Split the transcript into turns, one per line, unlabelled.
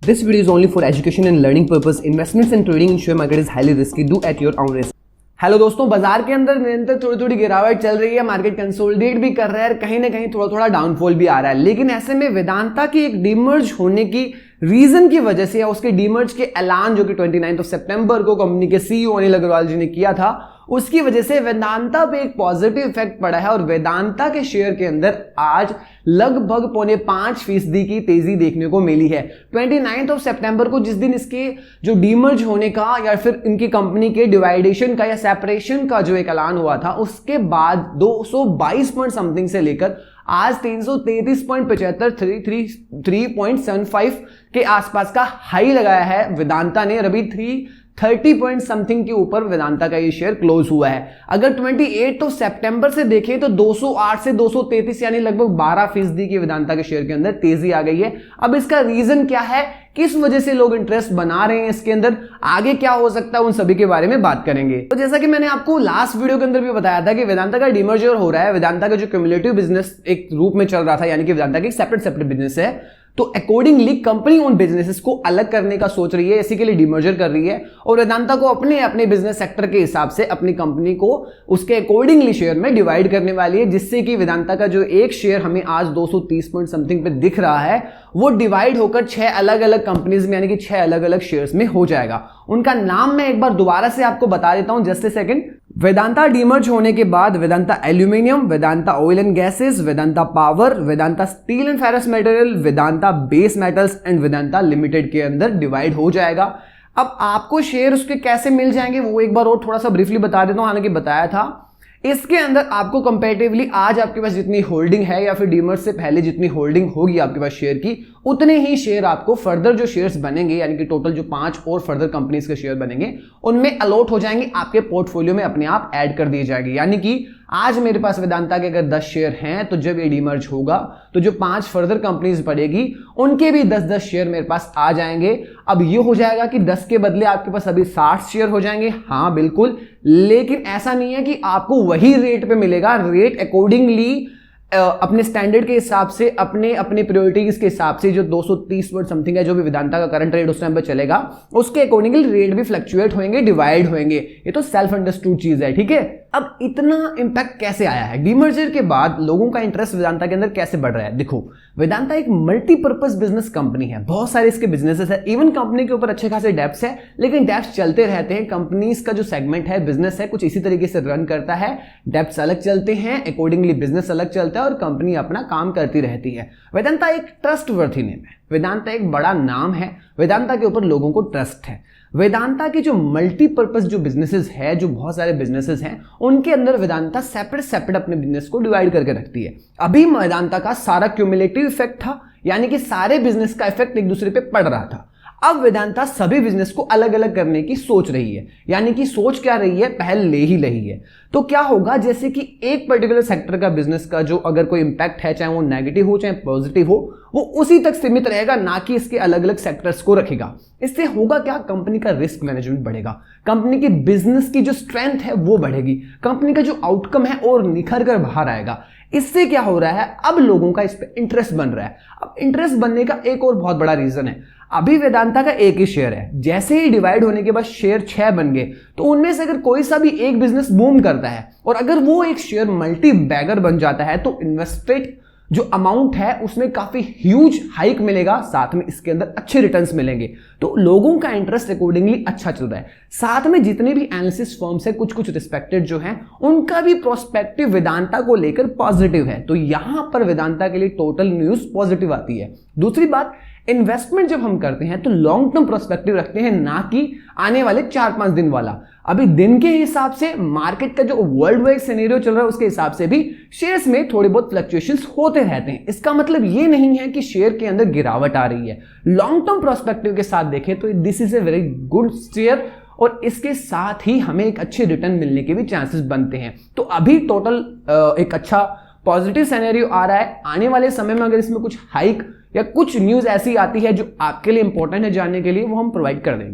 This video is only for education and learning purpose. Investments and trading in share market is highly risky. Do at your own risk. Hello दोस्तों, बाजार के अंदर निरंतर थोड़ी थोड़ी गिरावट चल रही है, मार्केट कंसोलिडेट भी कर रहा है, कहीं ना कहीं थोड़ा थोड़ा डाउनफॉल भी आ रहा है। लेकिन ऐसे में वेदांता की एक डीमर्ज होने की रीजन की वजह से या उसके डीमर्ज के ऐलान जो कि 29 सितंबर को कंपनी के सीईओ अनिल अग्रवाल जी ने किया था, उसकी वजह से वेदांता पे एक पॉजिटिव इफेक्ट पड़ा है और वेदांता के शेयर के अंदर आज लगभग 4.5% की तेजी देखने को मिली है। 29 सितंबर को जिस दिन इसके जो डीमर्ज होने का या फिर इनकी कंपनी के डिवाइडेशन का या सेपरेशन का जो एक ऐलान हुआ था, उसके बाद 222 पॉइंट समथिंग से लेकर आज 333.75 3.75 के आसपास का हाई लगाया है वेदांता ने और अभी 330 पॉइंट समथिंग के ऊपर वेदांता का ये शेयर क्लोज हुआ है। अगर 28 सितंबर से देखें तो 208 से 233 यानी लगभग 12% की वेदांता के शेयर के अंदर तेजी आ गई है। अब इसका रीजन क्या है, किस वजह से लोग इंटरेस्ट बना रहे हैं इसके अंदर, आगे क्या हो सकता है, उन सभी के बारे में बात करेंगे। तो जैसा कि मैंने आपको लास्ट वीडियो के अंदर भी बताया था कि वेदांता का डीमर्जर हो रहा है, वेदांता का जो क्यूमुलेटिव बिजनेस एक रूप में चल रहा था, यानी कि वेदांता की सेपरेट बिजनेस है, तो अकॉर्डिंगली कंपनी उन बिजनेसेस को अलग करने का सोच रही है, इसी के लिए डीमर्जर कर रही है और वेदांता को अपने बिजनेस सेक्टर के हिसाब से अपनी कंपनी को उसके अकॉर्डिंगली शेयर में डिवाइड करने वाली है, जिससे कि वेदांता का जो एक शेयर हमें आज 230 पॉइंट समथिंग पे दिख रहा है वो डिवाइड होकर 6 अलग अलग कंपनीज में यानी कि 6 अलग अलग शेयर्स में हो जाएगा। उनका नाम मैं एक बार दोबारा से आपको बता देता हूं, just a second. Vedanta demerge होने के बाद Vedanta aluminium, Vedanta oil and gases, Vedanta power, Vedanta steel and ferrous material, Vedanta base metals and Vedanta limited के अंदर डिवाइड हो जाएगा। अब आपको शेयर उसके कैसे मिल जाएंगे वो एक बार और थोड़ा सा ब्रीफली बता देता हूं, हालांकि बताया था। इसके अंदर आपको कंपैरेटिवली आज आपके पास जितनी होल्डिंग है या फिर डीमर्ज से पहले जितनी होल्डिंग होगी आपके पास शेयर की, उतने ही शेयर आपको फर्दर जो शेयर्स बनेंगे यानी कि टोटल जो 5 और फर्दर कंपनीज के शेयर बनेंगे उनमें अलॉट हो जाएंगे, आपके पोर्टफोलियो में अपने आप ऐड कर दिए जाएंगे। यानी कि आज मेरे पास वेदांता के अगर 10 शेयर हैं तो जब ये डीमर्ज होगा तो जो 5 फर्दर कंपनीज पड़ेगी उनके भी 10-10 शेयर मेरे पास आ जाएंगे। अब ये हो जाएगा कि 10 के बदले आपके पास अभी 60 शेयर हो जाएंगे, हाँ बिल्कुल, लेकिन ऐसा नहीं है कि आपको वही रेट पे मिलेगा। रेट अकॉर्डिंगली अपने स्टैंडर्ड के हिसाब से अपने प्रायोरिटीज के हिसाब से जो 230 पॉइंट समथिंग है जो भी वेदांता का करंट रेट उस टाइम पे चलेगा, उसके अकॉर्डिंगली रेट भी फ्लक्चुएट होंगे, डिवाइड होंगे। ये तो सेल्फ अंडरस्टूड चीज है, ठीक है। अब इतना इंपैक्ट कैसे आया है डीमर्जर के बाद, लोगों का इंटरेस्ट वेदांता के अंदर कैसे बढ़ रहा है? देखो, वेदांता एक मल्टीपर्पज बिजनेस कंपनी है, बहुत सारे इसके बिजनेसेस है, इवन कंपनी के ऊपर अच्छे खासे डेप्स है, लेकिन डेप्स चलते रहते हैं। कंपनीज का जो सेगमेंट है, बिजनेस है, कुछ इसी तरीके से रन करता है, डेप्स अलग चलते हैं, अकॉर्डिंगली बिजनेस अलग चलता है और कंपनी अपना काम करती रहती है। वेदांता एक ट्रस्टवर्थी नेम है, वेदांता एक बड़ा नाम है, वेदांता के ऊपर लोगों को ट्रस्ट है। वेदांता के जो मल्टीपर्पज जो बिजनेसेस है, जो बहुत सारे बिजनेसेस हैं, उनके अंदर वेदांता सेपरेट अपने बिजनेस को डिवाइड करके रखती है। अभी वेदांता का सारा क्यूमुलेटिव इफेक्ट था, यानी कि सारे बिजनेस का इफेक्ट एक दूसरे पे पड़ रहा था। अब वेदांता सभी बिजनेस को अलग अलग करने की सोच रही है, यानी कि सोच क्या रही है, पहल ले ही रही है। तो क्या होगा, जैसे कि एक पर्टिकुलर सेक्टर का बिजनेस का जो अगर कोई इंपैक्ट है, चाहे वो नेगेटिव हो चाहे पॉजिटिव हो, वो उसी तक सीमित रहेगा, ना कि इसके अलग अलग सेक्टर्स को रखेगा। इससे होगा क्या, कंपनी का रिस्क मैनेजमेंट बढ़ेगा, कंपनी की बिजनेस की जो स्ट्रेंथ है वो बढ़ेगी, कंपनी का जो आउटकम है और निखर कर बाहर आएगा। इससे क्या हो रहा है, अब लोगों का इस पे इंटरेस्ट बन रहा है। अब इंटरेस्ट बनने का एक और बहुत बड़ा रीजन है, अभी वेदांता का एक ही शेयर है, जैसे ही डिवाइड होने के बाद शेयर 6 बन गए तो उनमें से अगर कोई सा भी एक बिजनेस बूम करता है और अगर वो एक शेयर मल्टी बैगर बन जाता है तो इन्वेस्टेड जो अमाउंट है उसमें काफी ह्यूज हाइक मिलेगा, साथ में इसके अंदर अच्छे रिटर्न्स मिलेंगे। तो लोगों का इंटरेस्ट अकॉर्डिंगली अच्छा चल रहा है। साथ में जितने भी एनालिसिस फर्म्स है, कुछ रिस्पेक्टेड जो हैं, उनका भी प्रोस्पेक्टिव वेदांता को लेकर पॉजिटिव है। तो यहां पर वेदांता के लिए टोटल न्यूज पॉजिटिव आती है। दूसरी बात, इन्वेस्टमेंट जब हम करते हैं तो लॉन्ग टर्म प्रोस्पेक्टिव रखते हैं, ना कि आने वाले 4-5 दिन वाला। अभी दिन के हिसाब से मार्केट का जो वर्ल्ड वाइड सिनेरियो चल रहा है उसके हिसाब से भी शेयर्स में थोड़े बहुत फ्लक्चुएशंस होते रहते हैं। इसका मतलब ये नहीं है कि शेयर के अंदर गिरावट आ रही है। लॉन्ग टर्म प्रोस्पेक्टिव के साथ देखें तो this is a very good share और इसके साथ ही हमें एक अच्छे रिटर्न मिलने के भी चांसेस बनते हैं। तो अभी टोटल एक अच्छा पॉजिटिव सिनेरियो आ रहा है। आने वाले समय में अगर इसमें कुछ हाइक या कुछ न्यूज ऐसी आती है जो आपके लिए इंपॉर्टेंट है जानने के लिए, वो हम प्रोवाइड कर देंगे।